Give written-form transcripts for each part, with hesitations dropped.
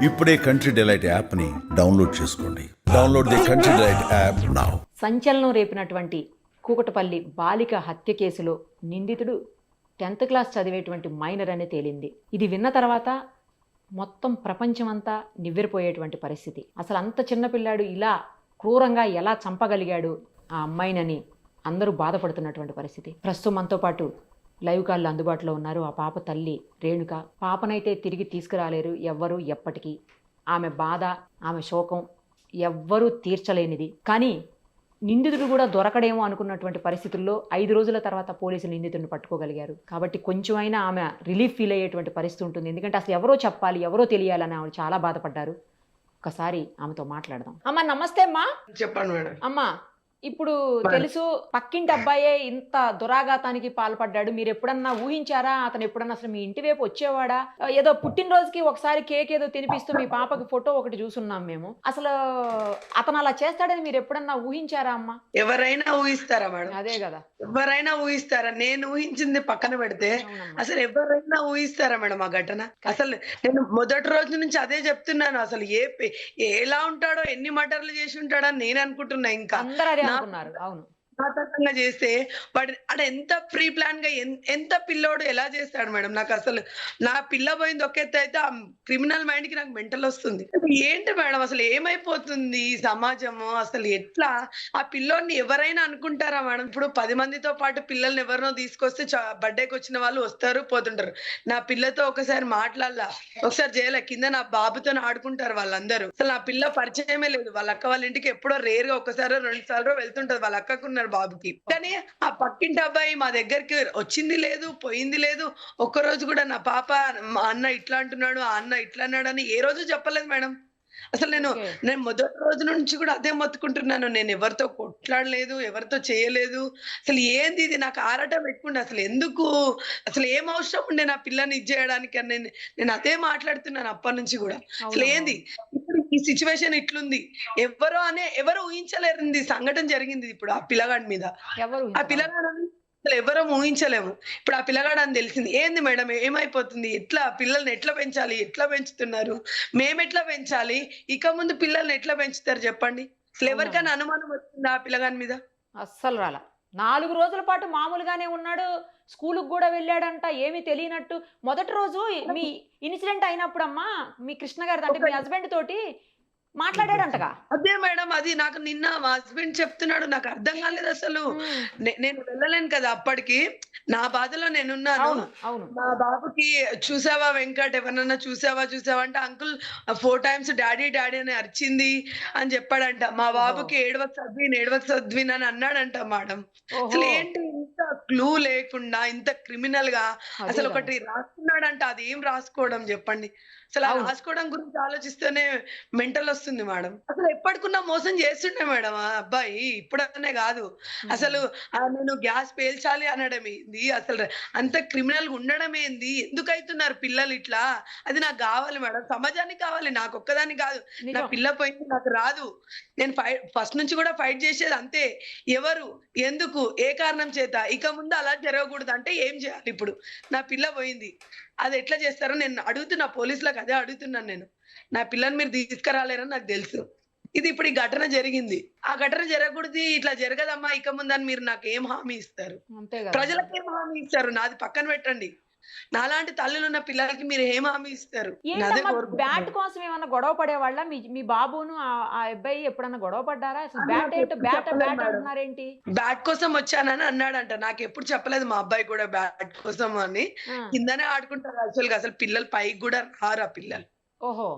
ఇప్పుడే country delight యాప్ని download చేసుకోండి. Download the country delight app now. సంచలనం రేపినటువంటి కూకటపల్లి బాలిక హత్య కేసులో నిందితుడు 10th క్లాస్ చదివేటువంటి మైనర్ అని తేలింది. ఇది విన్న తర్వాత మొత్తం ప్రపంచమంతా నివ్వెరపోయేటువంటి పరిస్థితి. అసలు అంత చిన్నపిల్లాడు ఇలా క్రూరంగా ఎలా చంపగలిగాడు ఆ అమ్మాయినని అందరూ బాధపడుతున్నటువంటి పరిస్థితి. ప్రస్తుతం మనతో పాటు లైవ్ కాల్లో అందుబాటులో ఉన్నారు ఆ పాప తల్లి రేణుక. పాపనైతే తిరిగి తీసుకురాలేరు ఎవ్వరూ ఎప్పటికీ. ఆమె బాధ, ఆమె శోకం ఎవ్వరూ తీర్చలేనిది. కానీ నిందితుడు కూడా దొరకడేమో అనుకున్నటువంటి పరిస్థితుల్లో 5 రోజుల తర్వాత పోలీసులు నిందితుడిని పట్టుకోగలిగారు. కాబట్టి కొంచెమైనా ఆమె రిలీఫ్ ఫీల్ అయ్యేటువంటి పరిస్థితి ఉంటుంది. ఎందుకంటే అసలు ఎవరో చెప్పాలి, ఎవరో తెలియాలని ఆమె చాలా బాధపడ్డారు. ఒకసారి ఆమెతో మాట్లాడదాం. అమ్మా నమస్తే అమ్మా. చెప్పండి మేడం. అమ్మా ఇప్పుడు తెలుసు పక్కింటి అబ్బాయే ఇంత దురాఘాతానికి పాల్పడ్డాడు. మీరు ఎప్పుడన్నా ఊహించారా? అతను ఎప్పుడన్నా అసలు మీ ఇంటి వైపు వచ్చేవాడా? ఏదో పుట్టినరోజుకి ఒకసారి కేక్ ఏదో తినిపిస్తూ మీ పాపకి ఫోటో ఒకటి చూసున్నాం మేము. అసలు అతను అలా చేస్తాడని మీరు ఎప్పుడన్నా ఊహించారా అమ్మా? ఎవరైనా ఊహిస్తారా మేడం? అదే కదా, ఎవరైనా ఊహిస్తారా? నేను ఊహించింది పక్కన పెడితే అసలు ఎవరైనా ఊహిస్తారా మేడం ఆ ఘటన? అసలు నేను మొదటి రోజు నుంచి అదే చెప్తున్నాను. అసలు ఎలా ఉంటాడో, ఎన్ని మటర్లు చేసి ఉంటాడని నేను అనుకుంటున్నా. ఇంకా అందరూ అదే అనుకున్నారు. అవును, ఘాతకంగా చేస్తే వాడు అక్కడ ఎంత ప్రీ ప్లాన్ గా ఎంత పిల్లోడు ఎలా చేస్తాడు మేడం? నాకు అసలు నా పిల్ల పోయింది ఒక ఎత్తు అయితే, ఆ క్రిమినల్ మైండ్ కి నాకు మెంటల్ వస్తుంది. ఏంటి మేడం అసలు ఏమైపోతుంది ఈ సమాజము? అసలు ఎట్లా ఆ పిల్లోడిని ఎవరైనా అనుకుంటారా మేడం? ఇప్పుడు 10 మందితో పాటు పిల్లల్ని ఎవరినో తీసుకొస్తే బర్త్డేకి వచ్చిన వాళ్ళు వస్తారు పోతుంటారు. నా పిల్లతో ఒకసారి మాట్లాడలా, ఒకసారి చేయలే, కింద నా బాబుతో ఆడుకుంటారు వాళ్ళందరూ. అసలు నా పిల్ల పరిచయమే లేదు. వాళ్ళ అక్క వాళ్ళ ఇంటికి ఎప్పుడో రేర్ గా ఒకసారో 2 సార్లు వెళ్తుంటది వాళ్ళ అక్కకున్నారు బాబుకి. కానీ ఆ పక్కింటి అబ్బాయి మా దగ్గరికి వచ్చింది లేదు, పోయింది లేదు. ఒక్కరోజు కూడా నా పాప మా అన్న ఇట్లా అంటున్నాడు, ఆ అన్న ఇట్లా అన్నాడు అని ఏ రోజు చెప్పలేదు మేడం. అసలు నేను మొదటి రోజు నుంచి కూడా అదే మొత్తుకుంటున్నాను. నేను ఎవరితో కొట్లాడలేదు, ఎవరితో చేయలేదు. అసలు ఏంది ఇది? నాకు ఆరాటం పెట్టుకుంటే అసలు ఎందుకు, అసలు ఏం అవసరం ఉండే నా పిల్లని ఇది చేయడానికి అని నేను అదే మాట్లాడుతున్నాను అప్పటి నుంచి కూడా. అసలు ఏంది ఇప్పుడు ఈ సిచ్యువేషన్ ఇట్లుంది? ఎవరు ఊహించలేరు సంఘటన జరిగింది ఇప్పుడు ఆ పిల్లగాడి మీద. ఆ పిల్లగాడు అసలు ఎవరూ ఊహించలేము. ఇప్పుడు ఆ పిల్లగాడు అని తెలిసింది. ఏంది మేడం ఏమైపోతుంది? ఎట్లా పిల్లల్ని ఎట్లా పెంచాలి? ఎట్లా పెంచుతున్నారు? మేమెట్లా పెంచాలి? ఇక ముందు పిల్లల్ని ఎట్లా పెంచుతారు చెప్పండి? అసలు ఎవరికైనా అనుమానం వచ్చిందా ఆ పిల్లగాని మీద? అస్సలు రాలా. 4 రోజుల పాటు మామూలుగానే ఉన్నాడు. స్కూలుకు కూడా వెళ్ళాడంట, ఏమీ తెలియనట్టు. మొదటి రోజు మీ ఇన్సిడెంట్ అయినప్పుడమ్మా మీ కృష్ణ గారిది అంటే మీ హస్బెండ్ తోటి మాట్లాడాడంటగా. అదే మేడం, అది నాకు నిన్న మా హస్బెండ్ చెప్తున్నాడు. నాకు అర్థం కాలేదు అసలు. నేను వెళ్ళలేను కదా అప్పటికి. నా బాధలో నేనున్నాను. అవును, అవును. మా బాబుకి చూసావా వెంకట్, ఎవరన్నా చూసావా అంటే అంకుల్ 4 టైమ్స్ డాడీ డాడీ అని అరిచింది అని చెప్పాడంట. మా బాబుకి ఏడవకు చదివిన్ అని అన్నాడంట మేడం. అసలు ఏంటి ఇంత క్లూ లేకుండా, ఇంత క్రిమినల్ గా అసలు ఒకటి రాసుకున్నాడంట. అది ఏం రాసుకోవడం చెప్పండి? అసలు ఆ రాసుకోవడం గురించి ఆలోచిస్తేనే మెంటల్ వస్తుంది మేడం. అసలు ఎప్పటికున్నా మోసం చేస్తుండే మేడం ఆ అబ్బాయి, ఇప్పుడనే కాదు. అసలు నేను గ్యాస్ పేల్చాలి అనడం ఏంది? అసలు అంత క్రిమినల్ గా ఉండడం ఏంది? ఎందుకు అవుతున్నారు పిల్లలు ఇట్లా? అది నాకు కావాలి మేడం, సమాజానికి కావాలి, నాకు ఒక్కదానికి కాదు. నా పిల్ల పోయింది, నాకు రాదు. నేను ఫస్ట్ నుంచి కూడా ఫైట్ చేసేది అంతే. ఎవరు, ఎందుకు, ఏ కారణం చేత? ఇక ముందు అలా జరగకూడదు అంటే ఏం చేయాలి? ఇప్పుడు నా పిల్ల పోయింది, అది ఎట్లా చేస్తారో నేను అడుగుతున్నా పోలీసులకు. అదే అడుగుతున్నాను నేను. నా పిల్లని మీరు తీసుకురాలేరని నాకు తెలుసు. ఇది ఇప్పుడు ఈ ఘటన జరిగింది. ఆ ఘటన జరగకూడదు, ఇట్లా జరగదమ్మా ఇక ముందని మీరు నాకు ఏం హామీ ఇస్తారు? ప్రజలకు ఏం హామీ ఇస్తారు? నాది పక్కన పెట్టండి, నాలాంటి తల్లులు ఉన్న పిల్లలకి మీరు ఏం హామీ ఇస్తారు? బ్యాట్ కోసం ఏమన్నా గొడవ పడేవాళ్ళ మీ బాబును ఆ అబ్బాయి? ఎప్పుడన్నా గొడవ పడ్డారా? అసలు బ్యాట్ అంటున్నారేంటి? బ్యాట్ కోసం వచ్చానని అన్నాడంట. నాకు ఎప్పుడు చెప్పలేదు మా అబ్బాయి కూడా బ్యాట్ కోసం అని. కిందనే ఆడుకుంటారు యాక్చువల్ గా. అసలు పిల్లలు పైకి కూడా రారు ఆ పిల్లలు. ఓహో,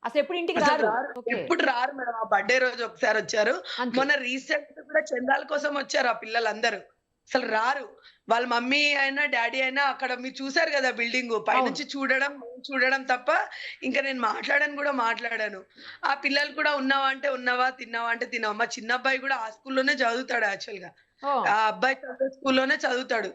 అసలు ఎప్పుడు ఇంటికి రారు? ఎప్పుడు రారు మేడం. ఆ బర్త్డే రోజు ఒకసారి వచ్చారు. మొన్న రీసెంట్ కూడా చందాల కోసం వచ్చారు ఆ పిల్లలందరూ. అసలు రారు. వాళ్ళ మమ్మీ అయినా డాడీ అయినా అక్కడ మీరు చూసారు కదా బిల్డింగ్ పైనుంచి చూడడం తప్ప ఇంకా నేను మాట్లాడాను. ఆ పిల్లలు కూడా ఉన్నావా అంటే ఉన్నావా, తిన్నావా అంటే తిన్నావా. మా చిన్న అబ్బాయి కూడా ఆ స్కూల్లోనే చదువుతాడు యాక్చువల్ గా. ఆ అబ్బాయి చదివే స్కూల్లోనే చదువుతాడు.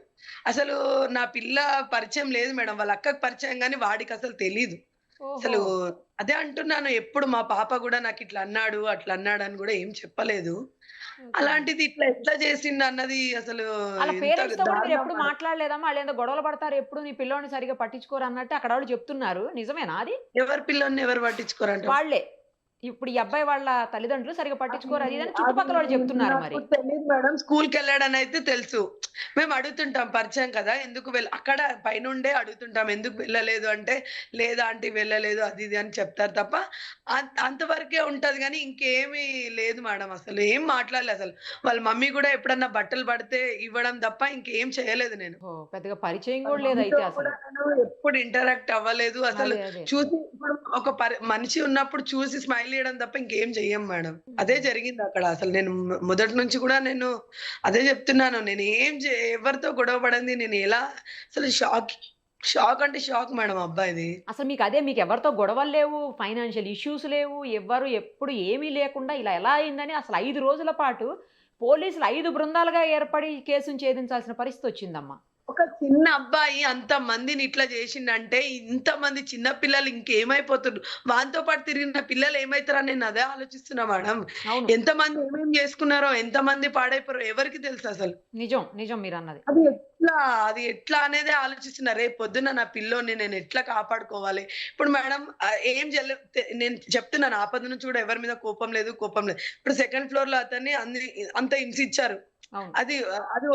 అసలు నా పిల్ల పరిచయం లేదు మేడం. వాళ్ళ అక్కకి పరిచయం కానీ వాడికి అసలు తెలీదు. అసలు ఓహో! అదే అంటున్నాను. ఎప్పుడు మా పాప గూడా నాకిట్లా అన్నాడు, అట్లా అన్నాడని గూడా ఏం చెప్పలేదు. ఓకే. అలాంటిది ఇట్లా ఎట్లా చేసిండన్నది అసలు ఆళ్ళ ఎంత పేరెంట్స్‌తో కూడా దారుణం మీరెప్పుడు మేడం. మాట్లాడలేదమ్మా? ఆళ్ళేందో గొడవలు పడతారు ఎప్పుడు నీ పిల్లోడిని సరిగ్గా పట్టించుకోరు అన్నట్టు అక్కడోళ్ళు చెప్తున్నారు. నిజమేనా అది? ఎవరి పిల్లోడిని ఎవరు పట్టించుకోరంట. వాళ్ళే. ఇప్పుడు ఈ అబ్బాయి వాళ్ళ తల్లిదండ్రులు సరిగ్గా అది పట్టించుకోరు అది ఇది అని అది చుట్టుపక్కలోళ్ళు చెప్తున్నారు నాకు మరి. తెలీదు మేడం. స్కూల్‌కెళ్ళాడనైతే తెలుసు. మేము అడుగుతుంటాం పరిచయం కదా! ఎందుకు అక్కడ పైనుండే అడుగుతుంటాం. ఎందుకు వెళ్ళలేదు అంటే, లేదా ఆంటీ వెళ్ళలేదు అది ఇది అని చెప్తారు తప్ప, అంతవరకే ఉంటది గానీ ఇంకేమీ లేదు మేడం అసలు. ఏం మాట్లాడలే అసలు. వాళ్ళ మమ్మీ గూడా ఎప్పుడన్నా బట్టలు పడితే ఇవ్వడం తప్ప ఇంకేం చేయలేదు నేను. ఓహ్! పెద్దగా పరిచయం వాళ్ళ గూడా మమ్మీతో లేదయితే కూడా అసలు. నేను ఎప్పుడు ఇంటరాక్ట్ అవ్వలేదు. అసలు అదే. అదే. చూసి ఇప్పుడు ఒక మనిషి ఉన్నప్పుడు చూసి స్మైల్ ఇయడం తప్ప ఇంకేం చెయ్యం మేడం. అదే హ్మ్. జరిగిందక్కడ. అసలు నేను మొదటి నుంచి కూడా నేను అదే చెప్తున్నాను. ఎవరితో గొడవ పడంది. నేను ఎలా అసలు షాక్ అంటే షాక్ మేడం ఆ అబ్బాయిది. అసలు మీకెవరితో గొడవలు లేవు, ఫైనాన్షియల్ ఇష్యూస్ లేవు, ఎవ్వరు ఎప్పుడు ఏమీ లేకుండా ఇలా ఎలా అయిందని అసలు 5 రోజుల పాటు పోలీసులు 5 బృందాలుగా ఏర్పడి ఈ కేసుని ఛేదించాల్సిన పరిస్థితొచ్చిందమ్మా. ఒక చిన్న అబ్బాయి అంతమందిని ఇట్లా జేషిండంటే, ఇంతమంది చిన్న పిల్లలు ఇంకేమైపోతుర్రు. వానితో పాటు తిరిగిన పిల్లలు ఏమైతారని నేను అదే ఆలోచిస్తున్నా మేడం. అవును. ఎంతమంది ఏమేం జేసుకున్నారో, ఎంతమంది పాడైపోయారో ఎవరికీ తెలుససలు. నిజం. నిజం మీరన్నది. అది ఎట్లా, అది ఎట్లా అనేదే ఆలోచిస్తున్నా. రేపు పొద్దున నా పిల్లోడిని నేను ఎట్లా కాపాడుకోవాలి? ఇప్పుడు మేడం ఏం నేను చెప్తున్నాను ఆపద నుంచి కూడా ఎవరి మీద కోపం లేదు, కోపం లేదు. ఇప్పుడు సెకండ్ ఫ్లోర్‌లో అతన్ని అంత హింసించారు. అవును. అది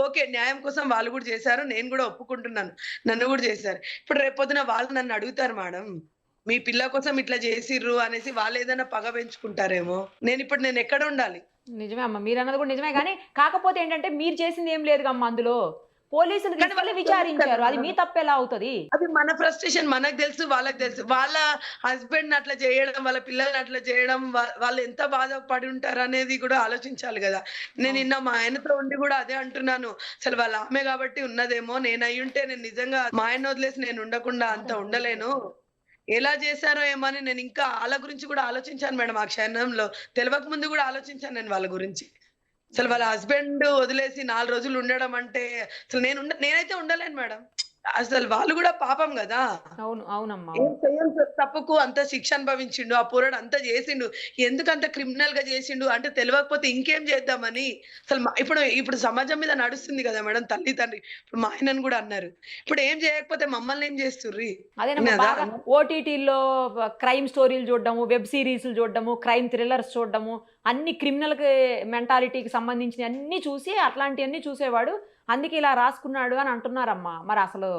ఓకే. న్యాయం కోసం వాళ్ళు గూడా జేశారు. నేను గూడా ఒప్పుకుంటున్నాను. నన్ను గూడా జేశారు. ఇప్పుడు రేపొద్దున వాళ్ళు నన్ను అడుగుతారు మేడం. మీ పిల్ల కోసం ఇట్లా జేసిర్రు అనేసి వాళ్ళేదైనా పగ పెంచుకుంటారేమో. నేనెక్కడ ఉండాలి? నిజమే అమ్మ. మీరన్నది కూడా నిజమే గానీ, కాకపోతే ఏంటంటే మీరు చేసిందేం లేదుగమ్మా అందులో. పోలీసులు కానీ తీసుకెళ్ళి వాళ్ళకి తెలుసు కదా విచారించారు. అది మేడం. మీ తప్పెలా అవుతది? అది మన ఫ్రస్ట్రేషన్ మనకు తెలుసు, వాళ్ళకి తెలుసు. వాళ్ళ హస్బెండ్‌ని అట్లా చేయడం, వాళ్ళ పిల్లల్ని అట్లా చేయడం, వాళ్ళు ఎంత బాధపడి ఉంటారనేది కూడా ఆలోచించాలి గదా! నేను అవును. నిన్న మా ఆయనతో ఉండి గూడా అదే అంటున్నాను. అసలు వాళ్ళ ఆమె గాబట్టి ఉన్నదేమో. నేనయ్యుంటే నేను నిజంగా మా ఆయన్ని వదిలేసి నేను ఉండకుండా అంత కాదండి. ఉండలేను. ఎలా చేశారో ఏమో అని నేనింకా ఆళ్ళ గురించి గూడా ఆలోచించాను మేడం ఆ క్షణంలో. తెలవక ముందు గూడా ఆలోచించాను నేను వాళ్ళ గురించి. అసలు హ్మ్. వాళ్ళ హస్బెండ్ వదిలేసి 4 రోజులు ఉండడం అంటే అసలు నేనైతే ఉండలేను మేడం. అసలు వాళ్ళు గూడా పాపం గదా! అవును. అవునమ్మా. ఏం అవును. చెయ్యని తప్పుకు అంత శిక్ష అనుభవించిండు. ఆ పోరాడు అంత జేసిండు. ఎందుకంత క్రిమినల్‌గా జేసిండు అంటే తెలవకపోతే ఇంకేం జేద్దామని అసలు ఇప్పుడు సమాజం మీద నడుస్తుంది గదా మేడం తల్లి, తండ్రి. ఇప్పుడు మా ఆయనను గూడా అన్నారు. ఇప్పుడు ఏం జేయకపోతే మమ్మల్నేం జేస్తుర్రి? అదేనమ్మా అదా బాగా ఓటీటీల్లో క్రైమ్ స్టోరీలు చూడడము, వెబ్ సీరీస్‌లు చూడడము, క్రైమ్ థ్రిల్లర్స్ చూడడము, అన్ని క్రిమినల్‌కి మెంటాలిటీకి సంబంధించినయి అన్నీ చూసి అట్లాంటియన్నీ చూసేవాడు. అందుకే ఇలా రాసుకున్నాడు అని అంటున్నారమ్మా. మరసలు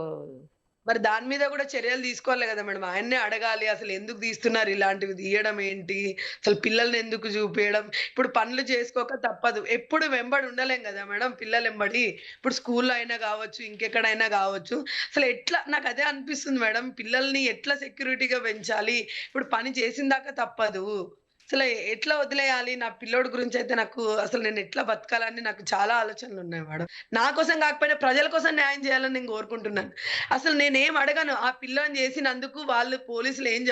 మరి దాని మీద గూడా చర్యలు తీసుకోవాలి గదా మేడం. ఆయన్నే అడగాలి. అసలెందుకు తీస్తున్నారు ఇలాంటివి తీయడం ఏంటి? అసలు పిల్లల్ని ఎందుకు చూపియడం? ఇప్పుడు పనులు చేసుకోక తప్పదు. ఎప్పుడు వెంబడి ఉండలేం గదా మేడం పిల్లలెంబడి. ఇప్పుడు స్కూల్‌లో అయినా గావచ్చు, ఇంకెక్కడైనా గావచ్చు. అసలు ఎట్లా నాకదే అనిపిస్తుంది మేడం. పిల్లల్ని ఎట్లా సెక్యూరిటీగా పెంచాలి? ఇప్పుడు పని చేసిందాకా తప్పదు. అసలు ఎట్లా వదిలేయాలి? నా పిల్లోడి గురించయితే నాకు అసలు నేనెట్లా బతకాలని నాకు చాలా ఆలోచనలున్నాయి మేడం. నా కోసం గాకపోయినా ప్రజల కోసం న్యాయం చేయాలని నేను కోరుకుంటున్నాను. అసలు నేనేం అడగను. ఆ పిల్లోడిని చేసినందుకు వాళ్ళు పోలీసులు ఏం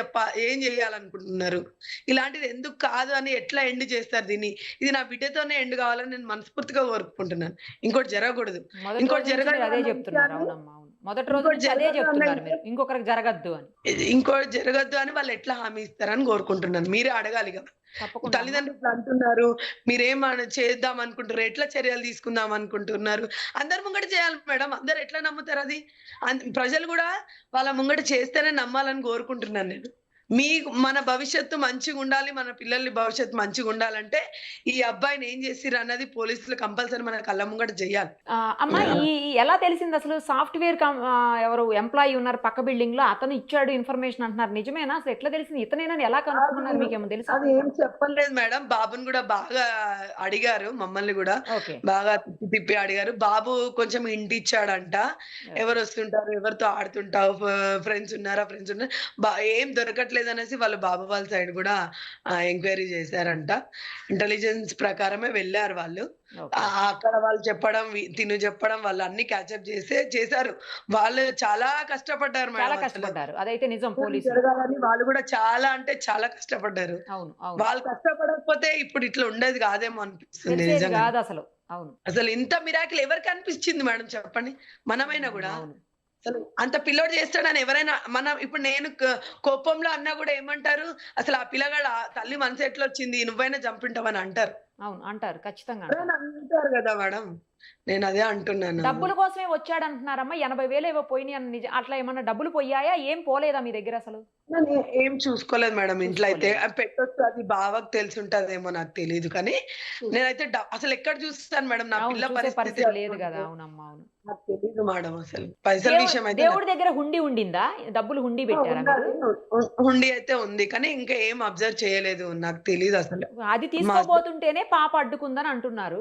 జేయాలనుకుంటున్నారు? ఇలాంటిది ఎందుకు కాదు అని ఎట్లా ఎండ్ చేస్తారు దీన్ని? ఇది నా బిడ్డతోనే ఎండ్ కావాలని నేను మనస్ఫూర్తిగా కోరుకుంటున్నాను. ఇంకోటి జరగకూడదు. మొదటి రోజు ఇంకోటి నుంచి జరగదు మీరదే అన్న జెప్తున్నారు. విషయాన్ని అవునమ్మా. అవును. మొదటి రోజు ఇంకోటి నుంచి అదే జరగదు అన్న జెప్తున్నారు మీరు. విషయం ఇంకొకరికి జరగద్దు అని. ఇంకోటి జరగొద్దు అని వాళ్ళెట్లా హామీ ఇస్తారని కోరుకుంటున్నాను. మీరే అడగాలిగా. తప్పకుండా అమ్మా. తల్లిదండ్రులు ఇట్లా అంటున్నారు. మీరేం చేద్దాం అనుకుంటున్నారు? ఎట్లా చర్యలు తీసుకుందాం అనుకుంటున్నారు? అందరి ముంగట చేయాలి మేడం. అందరూ ఎట్లా నమ్ముతారది? ప్రజలు గూడా వాళ్ళ ముంగట చేస్తేనే నమ్మాలని కోరుకుంటున్నాను నేను. మన భవిష్యత్తు మంచిగుండాలి. మన పిల్లల భవిష్యత్తు మంచిగుండాలంటే, ఈ అబ్బాయిని ఏం చేసిర్రన్నది పోలీసులు కంపల్సరీ మన కళ్ళ ముంగట జెయ్యాలి. అమ్మా ఎలా తెలిసిందసలు సాఫ్ట్‌వేర్ ఎవరు ఎంప్లాయీ ఉన్నారు పక్క బిల్డింగ్‌లో అతను ఇచ్చాడు ఇన్ఫర్మేషన్ అంటున్నారు. నిజమేనా? అసలు ఎట్లా తెలిసింది? ఇతనేనని ఎలా అది కనుక్కున్నారు? మీకేమైనా తెలుసా? అది ఏం చెప్పలేదు మేడం. బాబుని గూడా బాగా అడిగారు. మమ్మల్ని గూడా ఓకే. బాగా తిప్పి తిప్పి అడిగారు. బాబు కొంచెం హింట్ ఇచ్చాడంట. ఓకే. ఎవరొస్తుంటారు? ఎవరితో ఆడుతుంటావు? ఫ్రెండ్స్ ఉన్నారా? ఫ్రెండ్స్ ఉన్నారు. ఏం దొరకట్లేదనేసి వాళ్ళు బాబు వాళ్ళ సైడ్ గూడా ఎంక్వైరీ చేశారంట. ఇంటెలిజెన్స్ ప్రకారమే వెళ్లారు వాళ్ళు. ఓకే. అక్కడ వాళ్ళు చెప్పడం, తిను చెప్పడం వాళ్ళు అన్నీ క్యాచప్ చేశారు. వాళ్ళు చాలా కష్టపడ్డారు చాలా మేడం అసలు. కష్టపడ్డారు. అదైతే నిజం పోలీసులు. జరగాలని వాళ్ళు గూడా చాలా అంటే చాలా కష్టపడ్డారు. అవును. అవును. వాళ్ళు కష్టపడకపోతే ఇప్పుడు ఇట్లా ఉండేది గాదేమో అనిపిస్తుంది తెలిసేది నిజంగానే. గాదసలు. అవును. అసలు ఇంత మిరాకిల్ ఎవరికి అనిపిచ్చింది మేడం చెప్పండి? మనమైనా హ్మ్. గూడా. అవును. అసలు అంత పిల్లోడు చేస్తాడని ఎవరైనా మనం ఇప్పుడు నేను కోపంలో అన్నా కూడా ఏమంటారు? అసలు ఆ పిల్లగాడు తల్లి మనసు ఎట్లొచ్చింది? నువ్వైనా చంపుంటావని అంటారు. అవును. అంటారు. ఖచ్చితంగా అంటారు. ఎవరైనా అంటారు గదా మేడం. నేనదే అంటున్నాను. డబ్బుల కోసమే వచ్చాడంటున్నారమ్మా. 80,000 ఏవో పోయినాయని అట్లా ఏమన్నా డబ్బులు పోయాయా? ఏం పోలేదా మీ దగ్గర అసలు? ఏం చూసుకోలేదు మేడం ఇంట్లో అయితే. చూసుకోలేదు. పెట్టొచ్చు అది బావకి తెలిసుంటదేమో నాకు తెలీదు కానీ, నేనైతే అసలెక్కడ చూస్తాను మేడం నా అవును. పిల్ల చూసే పరిస్థితి పరిస్థితి లేదు అట్లుంటే. గదా! అవునమ్మా. అవును. నాకు తెలీదు మేడం అసలు. పైసల విషయం అయితే దేవుడి దగ్గర హుండీ ఉండిందా? డబ్బులు హుండీ పెట్టారా మీరు? ఉండాలి. హుండీ అయితే ఉంది. కానీ ఇంకా ఏం అబ్జర్వ్ చేయలేదు. నాకు తెలీదసలు. అది మా హస్బెండ్ తీసుకోబోతుంటేనే పాప అడ్డుకుందని అంటున్నారు.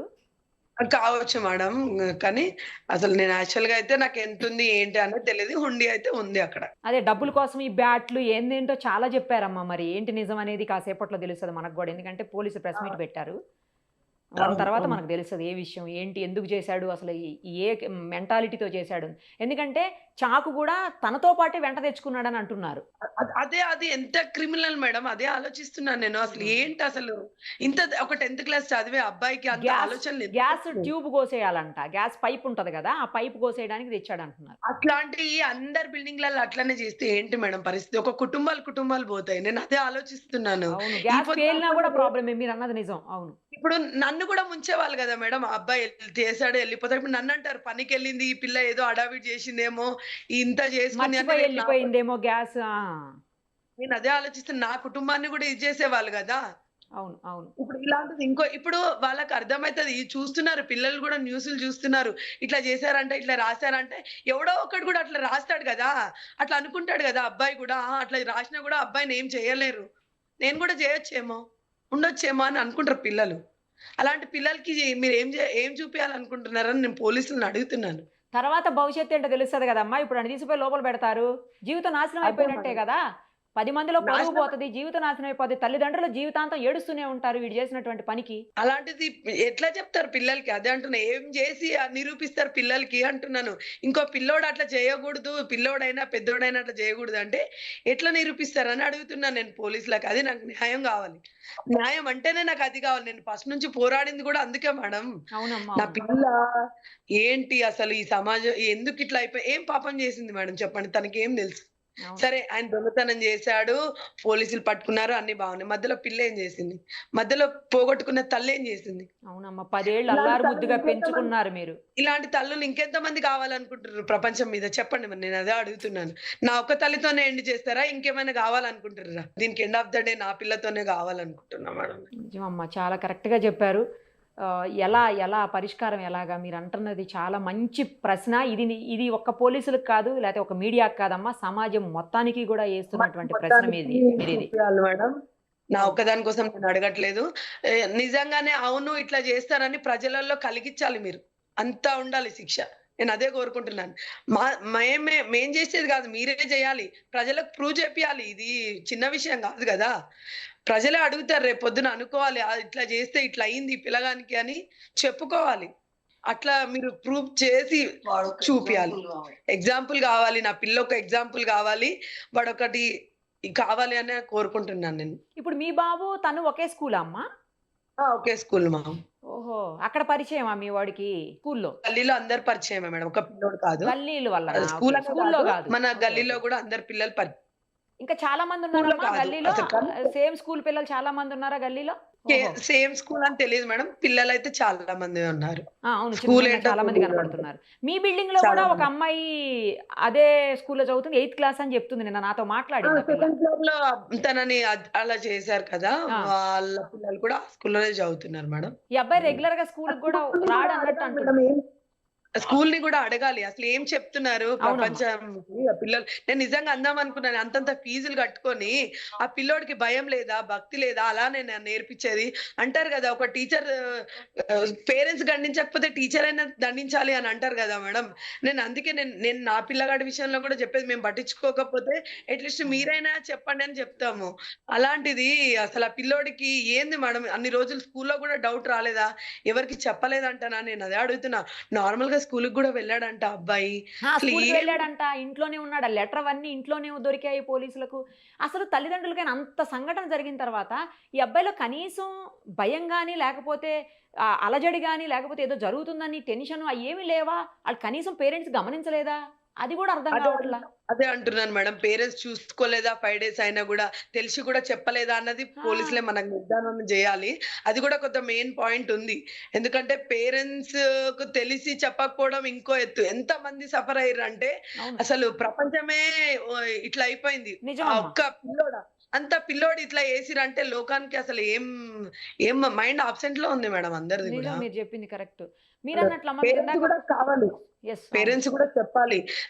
కావచ్చు మేడం. కానీ అసలు నేను యాక్చువల్‌గా అయితే నాకెంతుంది ఏంటి అనేది తెలీదు. హుండీ అయితే ఉంది అక్కడ. అదే డబ్బుల కోసం ఈ బ్యాట్లు ఏందేంటో చాలా చెప్పారమ్మా. మరి ఏంటి నిజం అనేది కాసేపట్లో తెలుస్తది మనకు గూడా. ఎందుకంటే పోలీసులు ప్రెస్ మీట్ పెట్టారు. దాని అవును. తర్వాత అవును. మనకు తెలుస్తది ఏ విషయం, ఏంటి, ఎందుకు చేశాడు, అసలు ఏ మెంటాలిటీతో చేశాడు. ఎందుకంటే చాకు గూడా తనతో పాటే వెంట తెచ్చుకున్నాడని అంటున్నారు. అది ఎంత క్రిమినల్ మేడం. అదే ఆలోచిస్తున్నాను నేను. అసలు హ్మ్. ఏంటసలు? ఇంత ఒక 10థ్ క్లాస్ చదివే అబ్బాయికి అంత గ్యాస్ ఆలోచనలు గ్యాస్ ఎందుకొచ్చినాయి? ట్యూబ్ కోసేయాలంట. గ్యాస్ పైప్ ఉంటది గదా! ఆ పైప్ కోసేయడానికి తెచ్చాడంటున్నారు. అట్లాంటియి అందరి బిల్డింగ్‌లలో అట్లనే చేస్తే ఏంటి మేడం పరిస్థితి? ఒక కుటుంబాలు పోతాయి. నేను అదే ఆలోచిస్తున్నాను. అవును. ఈ గ్యాస్ పొద్దు పేలినా కాకుండా గూడా ప్రాబ్లమే మీరన్నది నిజం. అవును. ఇప్పుడు నన్ను కూడా ముంచేవాళ్ళు గదా మేడం. ఆ అబ్బాయి చేసాడు ఎళ్ళిపోతాడు. ఇప్పుడు నన్నంటారు పనికెళ్ళింది ఈ పిల్ల ఏదో హడావిడి చేసిందేమో, ఇంత చేసుకుంది అని మర్చిపోయి రేపు నా ఎళ్ళిపోయిందేమో గ్యాస్. ఆ! నేను అదే ఆలోచిస్తున్నా. నా కుటుంబాన్ని కూడా ఇది చేసేవాళ్ళు గదా! అవును. అవును. ఇప్పుడు ఇలాంటిది ఇప్పుడు వాళ్ళకి అర్థమైతది. చూస్తున్నారు పిల్లలు గూడా న్యూస్‌లు చూస్తున్నారు. ఇట్లా చేశారంట, ఇట్లా రాసారంటే ఎవడో ఒకడు గూడా అట్లా రాస్తాడు గదా! అట్లా అనుకుంటాడు గదా! అబ్బాయి గూడా అట్లా రాసినా గూడా అబ్బాయిని ఏం చేయలేరు. నేను గూడా చేయొచ్చేమో, ఉండొచ్చేమో అని అనుకుంటారు పిల్లలు. అలాంటి పిల్లలకి ఏం చూపియాలనుకుంటున్నారని నేను పోలీసులని అడుగుతున్నాను. తర్వాత భవిష్యత్తేంటో తెలుస్తది గదమ్మా! ఇప్పుడు ఆడిని తీసుకుపోయి లోపల పెడతారు. జీవితం నాశనం అదే అయిపోయినట్టే మేడం. గదా! 10 మందిలో పరువు నాశనం పోతది. జీవితం నాశనం అయిపోద్ది. తల్లిదండ్రులు జీవితాంతం ఏడుస్తూనే ఉంటారు వీడు చేసినటువంటి పనికి. అలాంటిది ఎట్లా చెప్తారు పిల్లలకి? అదే అంటున్నా. ఏం జేసి నిరూపిస్తారు పిల్లలకి అంటున్నాను. ఇంకో పిల్లోడు అట్లా చేయగూడదు. పిల్లోడైనా, పెద్దోడైనా అట్లా చేయగూడదంటే ఎట్లా నిరూపిస్తారని అడుగుతున్నాను నేను పోలీసులకి. అది నాకు న్యాయం గావాలి. న్యాయం అంటేనే నాకది గావాలి. నేను ఫస్ట్ నుంచి పోరాడింది గూడా అందుకే మేడం. అవునమ్మా. నా అవును. పిల్ల ఏంటి అసలు ఈ సమాజం ఎందుకిట్లా ఏం పాపం జేసింది మేడం చెప్పండి? తనకేం దెలుసు? అవును. సరే ఆయన దొంగతనం జేశాడు. పోలీసులు పట్టుకున్నారు. అన్నీ బాగున్నాయి. మధ్యలో పిల్లేం జేసింది? మధ్యలో పోగొట్టుకున్న తల్లేం జేసింది? అవునమ్మా. 10 ఏళ్ళు ఇలాంటి అల్లారు తల్లులు ముద్దుగా ఇంకెంతమంది పెంచుకున్నారు మీరు. ఇలాంటి తల్లులు ఇంకెంతమంది కావాలనుకుంటుర్రు ప్రపంచం మీద? చెప్పండి మరి నేనదే అడుగుతున్నాను. నా ఒక్క తల్లితోనే ఎండ్ చేస్తారా? ఇంకేమైనా గావాలనుకుంటుర్రా? దీనికి ఎండ్ ఆఫ్ ద డే నా పిల్లతోనే గావాలనుకుంటున్నా మేడం. నిజమమ్మా. చాలా కరెక్ట్‌గా చెప్పారు. ఎలా పరిష్కారం ఎలాగా మీరంటున్నది చాలా మంచి ప్రశ్న. ఇది ఒక్క పోలీసులకు కాదు, లేతే ఒక మీడియాకి కాదమ్మా. సమాజం మొత్తానికి గూడా ఏస్తున్నటువంటి ప్రశ్న మొత్తానికి మీరిది. చూపియాలి మేడం. నా అవును. ఒక్కదాని కోసం నేను అడగట్లేదు. నిజంగానే అవును ఇట్లా చేస్తారని ప్రజలలో కలిగిచ్చాలి మీరు. అంతా ఉండాలి శిక్ష. నేనదే కోరుకుంటున్నాను. మా మేం చేసేది గాదు. మీరే జేయాలి. ప్రజలకు ప్రూవ్ చేపియాలి. ఇది చిన్న విషయం గాదు గదా! ప్రజలే అడుగుతారు రేపొద్దున అనుకోవాలి. ఇట్లా చేస్తే ఇట్లా అయింది ఈ పిల్లగానికి అని చెప్పుకోవాలి. అట్లా మీరు ప్రూవ్ చేసి చూపియాలి. ఎగ్జాంపుల్ గావాలి. నా పిల్లొక ఎగ్జాంపుల్ గావాలి. వాడొకటి కావాలి అనే కోరుకుంటున్నాను నేను. ఇప్పుడు మీ బాబు తను ఒకే స్కూలా అమ్మా? ఒకే స్కూల్ మా. ఓహో! అక్కడ పరిచయమా మీ వాడికి స్కూల్లో? గల్లీలో అందరు పరిచయమే మేడం. ఒక పిల్లోడు కాదు. గల్లీల వల్లనా? School okay. అనే స్కూల్లో గాదు. గాదు. మన ఓకే. గల్లీలో ఓకే. గూడా అందరు పిల్లలు ఇంకా చాలా స్కూల్‌లో మందున్నారమ్మా కాదు. గల్లీలో? అసలు కానీ సేమ్ స్కూల్ పిల్లలు చాలా మందున్నారా గల్లీలో? ఓహో! సేమ్ స్కూల్ అని తెలీదు మేడం. పిల్లలైతే చాలా మందే ఉన్నారు. ఆ! అవును. చిన్న స్కూల్ చిన్న ఏంటో చాలా మంది తెలీదు అంతే. కనపడుతున్నారు. మీ బిల్డింగ్‌లో గూడా చాలా ఒక మంది. అమ్మాయి అదే స్కూల్‌లో చదువుతుంది. 8థ్ క్లాస్ అని చెప్తుంది. నిన్న నాతో మాట్లాడింది ఆ పిల్ల. సెకండ్ ఫ్లోర్‌లో తనని అలా చేశారు కదా! ఆ! వాళ్ళ పిల్లలు కూడా ఆ స్కూల్‌లోనే చదువుతున్నారు మేడం. ఈ అబ్బాయి రెగ్యులర్‌గా స్కూలుకి గూడా స్కూల్‌ని కూడా రాడన్నట్టు అడగాలి అంటుంది. మేడం. స్కూల్‌ని గూడా అడగాలి. అసలేం చెప్తున్నారు అవునమ్మా. ప్రపంచానికి ఆ పిల్లలు నేను నిజంగా అందాం అనుకున్నాను. అంతంత ఫీజులు కట్టుకొని, ఆ పిల్లోడికి భయం లేదా? భక్తి లేదా? అలానేనా నేర్పించేది? అంటారు గదా! ఒక టీచర్ పేరెంట్స్ దండించకపోతే టీచర్ అయినా దండించాలి అని అంటారు గదా మేడం. అందుకే నేను నా పిల్లగాడి విషయంలో కూడా చెప్పేది మేము పట్టించుకోకపోతే అట్‌లీస్ట్ మీరైనా చెప్పండి అని చెప్తాము. అలాంటిది అసలు ఆ పిల్లోడికి ఏంది మేడం అన్ని రోజులు స్కూల్‌లో కూడా డౌట్ రాలేదా? ఎవరికీ చెప్పలేదంటనా? నేను అదే అడుగుతున్నా. నార్మల్‌గా స్కూలుకి గూడా వెళ్ళాడంట ఆ అబ్బాయి. ఆ! అసలు స్కూలుకి ఏం వెళ్ళాడంట. ఇంట్లోనే ఉన్నాడు. ఆ లెటర్ అవన్నీ ఇంట్లోనే దొరికాయి పోలీసులకు. అసలు తల్లిదండ్రులకైనా అంత సంఘటన జరిగిన తర్వాత, ఈ అబ్బాయిలో కనీసం భయం గాని, లేకపోతే అలజడి గాని, లేకపోతే ఏదో జరుగుతుందని టెన్షన్ అయ్యేమి లేవా? ఆళ్ళు కనీసం పేరెంట్స్ గమనించలేదా? అది కూడా అర్థం అదే కావట్లా. అదే అంటున్నాను మేడం. పేరెంట్స్ చూసుకోలేదా 5 డేస్ అయినా గూడా, తెలిసి కూడా చెప్పలేదా అన్నది ఆ! పోలీసులే మనకు నిర్ధారణ జేయాలి. అది గూడా కొంత మెయిన్ పాయింట్ ఉంది. ఎందుకంటే పేరెంట్స్‌కు తెలిసి చెప్పకపోవడం ఇంకో ఎత్తు. ఎంతమంది సఫర్ అయ్యిర్రంటే అవును. అసలు ప్రపంచమే ఇట్లా అయిపోయింది. ఆ నిజమమ్మా. ఒక్క పిల్లోడా అంత పిల్లోడు ఇట్లా చేసిర్రంటే లోకానికి అసలు ఏం మైండ్ అబ్సెంట్‌లో ఉంది మేడం అందరిది నిజం గూడా. మీరు చెప్పింది కరెక్ట్. మీరన్నట్లమ్మా పేరెంట్స్ మీరిందాక గూడా కావాలి. యెస్. అవును. పేరెంట్స్ కూడా చెప్పాలి.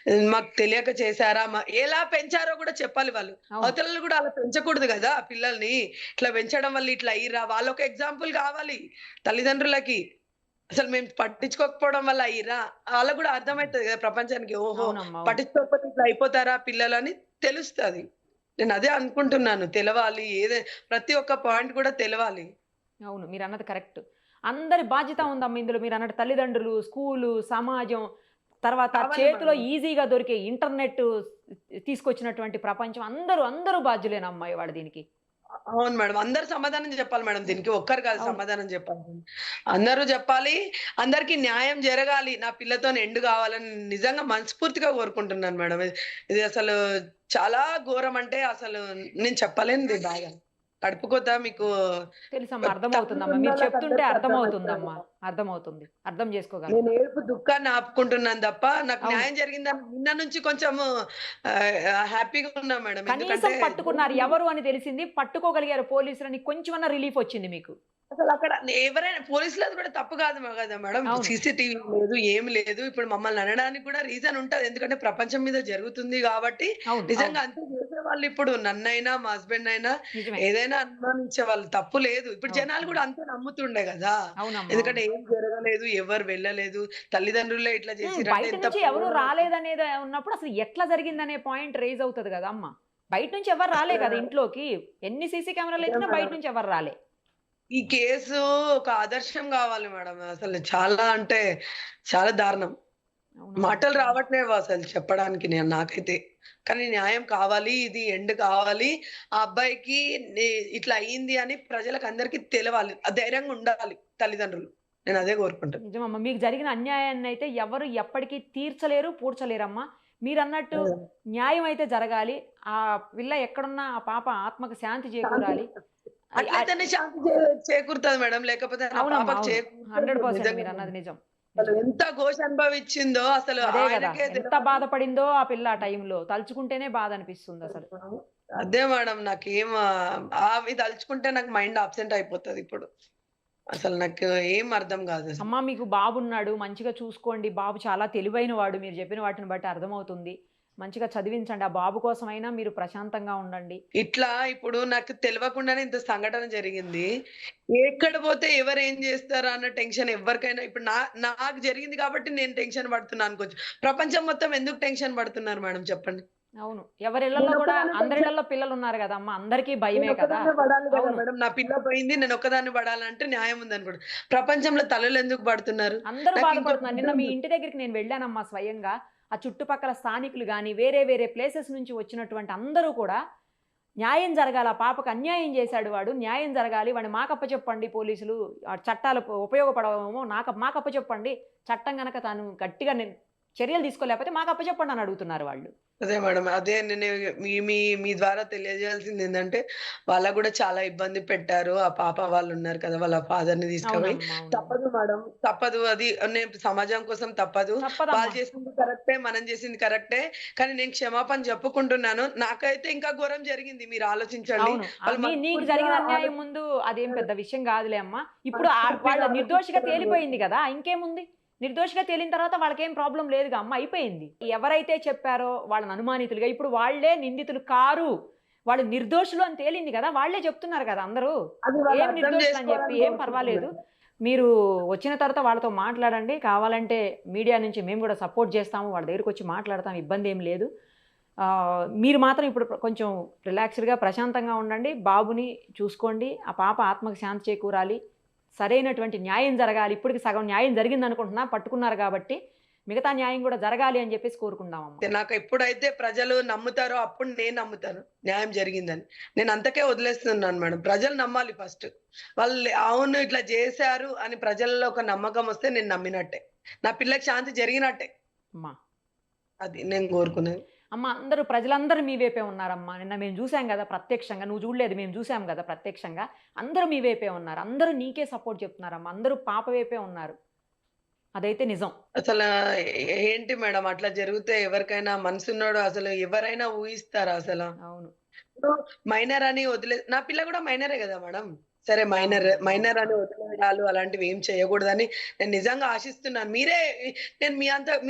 మాకు తెలియక చేశారా? ఎలా పెంచారో కూడా చెప్పాలి వాళ్ళు. అవును. అవతలోళ్ళు గూడా అలా పెంచకూడదు గదా! పిల్లల్ని. ఇట్లా పెంచడం వల్ల ఇట్లా అయ్యిర్రా? వాళ్ళొక ఎగ్జాంపుల్ గావాలి తల్లిదండ్రులకి. అసలు మేము పట్టించుకోకపోవడం వల్ల అయ్యిర్రా? వాళ్ళకి గూడా అర్థమైతది గదా! ప్రపంచానికి. ఓహో! అవునమ్మా. అవును. పట్టించుకోకపోతే ఇట్లా అయిపోతారా పిల్లలని తెలుస్తది. నేనదే అనుకుంటున్నాను. తెలవాలి. ప్రతి ఒక్క పాయింట్ కూడా తెలవాలి. అవును. మీరన్నది కరెక్ట్. అందరి బాధ్యత ఉందమ్మా ఇందులో. మీరన్నట్టు తల్లిదండ్రులు, స్కూలు, సమాజం, తర్వాత కావాలి చేతిలో మేడం. ఈజీగా దొరికే ఇంటర్నెట్ తీసుకొచ్చినటువంటి ప్రపంచం అందరూ బాధ్యులేనమ్మా ఇవాళ దీనికి. అవును మేడం. అందరూ సమాధానం జెప్పాలి మేడం దీనికి. ఒక్కరు కాదు అవును. సమాధానం జెప్పాలి. అందరూ జెప్పాలి. అందరికి న్యాయం జరగాలి. నా పిల్లతోని ఎండ్ గావాలని నిజంగా మనస్ఫూర్తిగా కోరుకుంటున్నాను మేడం. ఇది అసలు చాలా ఘోరం అంటే అసలు నేను చెప్పలేనిది బాధ. కడుపుకోత మీకు తెలుసమ్మా. అర్థమవుతుందమ్మా. మీరు చెప్తుంటే తల్లులున్నోళ్ళకందరికి అర్థమైతది. అర్థమవుతుందమ్మా. అర్థమవుతుంది. అర్థం చేసుకోగలను. నేను ఏడుపు దుఃఖాన్ని ఆపుకుంటున్నాను తప్ప, నాకు అవును. న్యాయం జరిగిందని నిన్న నుంచి కొంచెము హ్యాపీగా ఉన్నా మేడం. కనీసం ఎందుకంటే పట్టుకున్నారు ఎవరు అని తెలిసింది. పట్టుకోగలిగారు పోలీసులని కొంచెమన్నా రిలీఫొచ్చింది మీకు. అసలక్కడ ఎవరైనా పోలీసులది కూడా తప్పు కాదు గదా మేడం. అవును. సీసీటీవీ లేదు, ఏమి లేదు. ఇప్పుడు మమ్మల్ని అనడానికి కూడా రీజన్ ఉంటది. ఎందుకంటే ప్రపంచం మీద జరుగుతుంది గాబట్టి, అవును. అవును. నిజంగా అంతే చేసేవాళ్ళు ఇప్పుడు నన్నైనా, మా హస్బెండ్ అయినా నిజమే. ఏదైనా అనుమానించేవాళ్ళు. తప్పు లేదు. ఇప్పుడు అవును. జనాలు కూడా అంతే నమ్ముతుండే గదా! అవునమ్మా. అవును. ఎందుకంటే ఏం జరగలేదు, ఎవరు వెళ్ళలేదు. తల్లిదండ్రులే ఇట్లా చేసిర్రంటే బయట ఎంత నుంచి ఎవరు ప్రేమ రాలేదనేది ఉన్నప్పుడు అసలు ఎట్లా జరిగిందనే పాయింట్ రైజ్ అవుతది గదమ్మా! బయట నుంచి ఎవరు రాలే అసలు కదా ఇంట్లోకి. ఎన్ని సీసీ అదే కెమెరాలెట్టినా బయట మేడం. నుంచి ఎవరు రాలే. ఈ కేసు ఒక ఆదర్శం గావాలి మేడం. అసలు చాలా అంటే చాలా దారుణం. అవునమ్మా. మాటలు చాలా. రావట్లేవు అసలు చెప్పడానికి నాకైతే. కానీ న్యాయం కావాలి. ఇది ఎండ్ కావాలి. ఆ అబ్బాయికి ని ఇట్లా అయింది అని ప్రజలకందరికి తెలవాలి. ధైర్యంగా ఉండాలి తల్లిదండ్రులు. నేనదే కోరుకుంటున్నా. నిజమమ్మా. మీకు జరిగిన అన్యాయాన్నయితే ఎవరు ఎప్పటికీ తీర్చలేరు, పూడ్చలేరమ్మా. మీరన్నట్టు అదే. న్యాయం అయితే జరగాలి. ఆ పిల్ల ఎక్కడున్నా ఆ పాప ఆత్మకు శాంతి శాంతి చేకూరాలి. అయ్ అయ్ అట్లయితేనే శాంతి చేకూరుతది మేడం. లేకపోతే నా అవునమ్మా. పాపకి అవును. చేకూరుతలేదు 100% నిజంగా. మీరన్నది నిజం. అసలు నిజం. ఎంత ఘోష అనుభవించిందో అసలు అదే గదా! ఆయనకే ఎంత తెలవాలి. బాధపడిందో ఆ పిల్ల ఆ టైంలో. తలుచుకుంటేనే బాధనిపిస్తుందసలు. అదే మేడం నాకేం అవి తలుచుకుంటే నాకు మైండ్ అబ్సెంట్ అయిపోతదిప్పుడు. అసలు నాకు ఏం అర్థం కాదసలు. అమ్మా మీకు బాబున్నాడు. మంచిగా చూసుకోండి. బాబు చాలా తెలివైన వాడు. మీరు చెప్పిన వాటిని బట్టి అర్థమవుతుంది. మంచిగా చదివించండి. ఆ బాబు కోసమైనా మీరు ప్రశాంతంగా ఉండండి. ఇట్లా ఇప్పుడు నాకు తెలవకుండానే ఇంత సంఘటన జరిగింది. ఎక్కడ పోతే ఎవరేం జేస్తారా అన్న టెన్షన్ ఎవ్వరికైనా ఇప్పుడు నాకు జరిగింది కాబట్టి నేను టెన్షన్ పడుతున్నా అనుకోవచ్చు. ప్రపంచం మొత్తం ఎందుకు టెన్షన్ పడుతున్నారు మేడం చెప్పండి? అవును. ఎవరిళ్ళల్లో గూడా నేనొక్కదాన్నే టెన్షన్ అందరిళ్ళల్లో పిల్లలున్నారు గదమ్మా! అందరికీ భయమే కదా! నేనొక్కదాన్నే పడాలి గదా అవును. మేడం. నా పిల్ల పోయింది నేనొక్కదాన్ని పడాలంటే న్యాయం ఉందనుకోండి. ప్రపంచంలో తల్లులెందుకు పడుతున్నారు? అందరూ నాకు ఇంకో బాధపడుతున్నారు. నిన్న మీ బిడ్డుంది. ఇంటి దగ్గరికి నేను వెళ్ళానమ్మా స్వయంగా. ఆ చుట్టుపక్కల స్థానికులు గాని, వేరే వేరే ప్లేసెస్ నుంచి వచ్చినటువంటి అందరూ కూడా న్యాయం జరగాలి. ఆ పాపకు అన్యాయం చేశాడు వాడు. న్యాయం జరగాలి. వాడిని మాకప్పచెప్పండి పోలీసులు. చట్టాలు ఉపయోగపడవేమో మాకప్పచెప్పండి. చట్టం గనక తాను గట్టిగా చర్యలు తీసుకోలేకపోతే మాకప్పచెప్పండి అని అడుగుతున్నారు వాళ్ళు. అదే మేడం. అదే నేను మీ మీ మీ ద్వారా తెలియజేయాల్సిందేందంటే, వాళ్ళకి గూడా చాలా ఇబ్బంది పెట్టారు. ఆ పాప వాళ్ళున్నారు కదా! వాళ్ళ ఫాదర్‌ని తీసుకుపోయి. అవునమ్మా. అవునవును. తప్పదు మేడం. తప్పదు అది. నేను సమాజం కోసం తప్పదు. వాళ్ళు తప్పదమ్మా. చేసింది కరెక్టే. మనం చేసింది కరెక్టే. కానీ నేను క్షమాపణ చెప్పుకుంటున్నాను. నాకైతే ఇంకా ఘోరం జరిగింది. మీరు ఆలోచించండి. అవును. వాళ్ళు నీకు మనస్ఫూర్తిగా జరిగిన అన్యాయం ముందు అదేం పెద్ద విషయం గాదులే అమ్మా. ఇప్పుడు వాళ్ళ నిర్దోషిగా ఆలోచిస్తారని తేలిపోయింది గదా! ఇంకేముంది? నిర్దోషిగా తేలిన తర్వాత వాళ్ళకేం ప్రాబ్లమ్ లేదుగా అమ్మ అయిపోయింది. ఎవరైతే చెప్పారో వాళ్ళని అనుమానితులుగా ఇప్పుడు వాళ్ళే నిందితులు కారు. వాళ్ళు నిర్దోషులు అని తేలింది గదా! వాళ్ళే చెప్తున్నారు గదా అందరూ. అది వాళ్ళు ఏం అర్థం నిర్దోషులని చెప్పి చేసుకోవాలని ఏం పర్వాలేదు. కోరుకుంటున్నాను. మీరు వచ్చిన తర్వాత వాళ్ళతో మాట్లాడండి. కావాలంటే మీడియా నుంచి మేము గూడా సపోర్ట్ చేస్తాము. వాళ్ళ దగ్గరికొచ్చి మాట్లాడతాం. ఇబ్బందేం లేదు. మీరు మాత్రం ఇప్పుడు కొంచెం రిలాక్స్‌డ్‌గా ప్రశాంతంగా ఉండండి. బాబుని చూసుకోండి. ఆ పాప ఆత్మకు శాంతి చేకూరాలి. సరైనటువంటి న్యాయం జరగాలి. ఇప్పటికి సగం న్యాయం జరిగిందనుకుంటున్నా. పట్టుకున్నారు గాబట్టి. మిగతా న్యాయం గూడా జరగాలి అని జెప్పేసి కోరుకుందామమ్మ. నాకు ఎప్పుడైతే ప్రజలు నమ్ముతారో అప్పుడు నేను నమ్ముతాను. న్యాయం జరిగిందని. నేను అంతకే వదిలేస్తున్నాను మేడం. ప్రజలు నమ్మాలి ఫస్ట్. వాళ్ళు అవును ఇట్లా చేశారు అని ప్రజల్లో ఒక నమ్మకం వస్తే నేను నమ్మినట్టే. నా పిల్లకి శాంతి జరిగినట్టే. అమ్మా! అది నేను కోరుకునేది. అమ్మ అందరూ ప్రజలందరూ మీ వైపే ఉన్నారమ్మా. నిన్న మేము చూసాం గదా ప్రత్యక్షంగా. నువ్వు చూడలేదు, మేము చూసాం గదా ప్రత్యక్షంగా. అందరూ మీ వైపే ఉన్నారు. అందరూ నీకే సపోర్ట్ చెప్తున్నారమ్మా. అందరూ పాప వైపే ఉన్నారు. అదైతే నిజం. అసలు ఏంటి మేడం అట్లా జరిగితే ఎవరికైనా మనసున్నోడు అసలు ఎవరైనా ఊహిస్తారా అసల? అవును. ఇప్పుడు మైనర్ అని నా పిల్ల కూడా మైనరే కదా మేడం. సరే మైనర్ అని వదిలేయడాలు అలాంటివి ఏం చేయకూడదని నేను నిజంగా ఆశిస్తున్నాను. నేను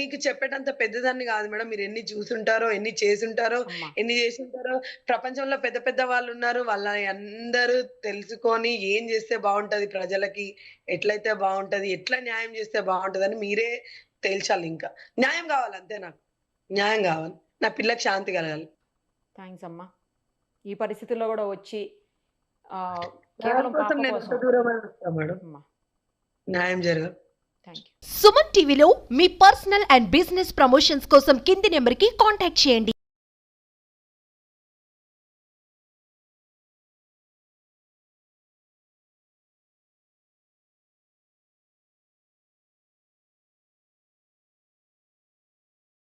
మీకు చెప్పేటంత పెద్దదాన్ని కాదు మేడం. మీరు ఎన్ని చూసుంటారో, ఎన్ని చేసుంటారో, అమ్మా. ఎన్ని చేసుంటారో. ప్రపంచంలో పెద్ద పెద్ద వాళ్ళున్నారు. వాళ్ళని అందరూ తెలుసుకొని ఏం చేస్తే బావుంటది ప్రజలకి, ఎట్లయితే బావుంటది, ఎట్లా న్యాయం చేస్తే బావుంటదని మీరే తేల్చాలి ఇంకా. న్యాయం కావాలి అంతే నాకు. న్యాయం కావాలి. నా పిల్లకి శాంతి కలగాలి. థాంక్స్ అమ్మా. ఈ పరిస్థితుల్లో గూడా వచ్చి కేవలం పాప నేను కోసం. ఎంత దూరమైనా వస్తా మేడం. అమ్మా. న్యాయం జరగాలి. Thank you. సుమన్ టీవీలో మీ పర్సనల్ అండ్ బిజినెస్ ప్రమోషన్స్ కోసం కింది నెంబర్కి కాంటాక్ట్ చేయండి.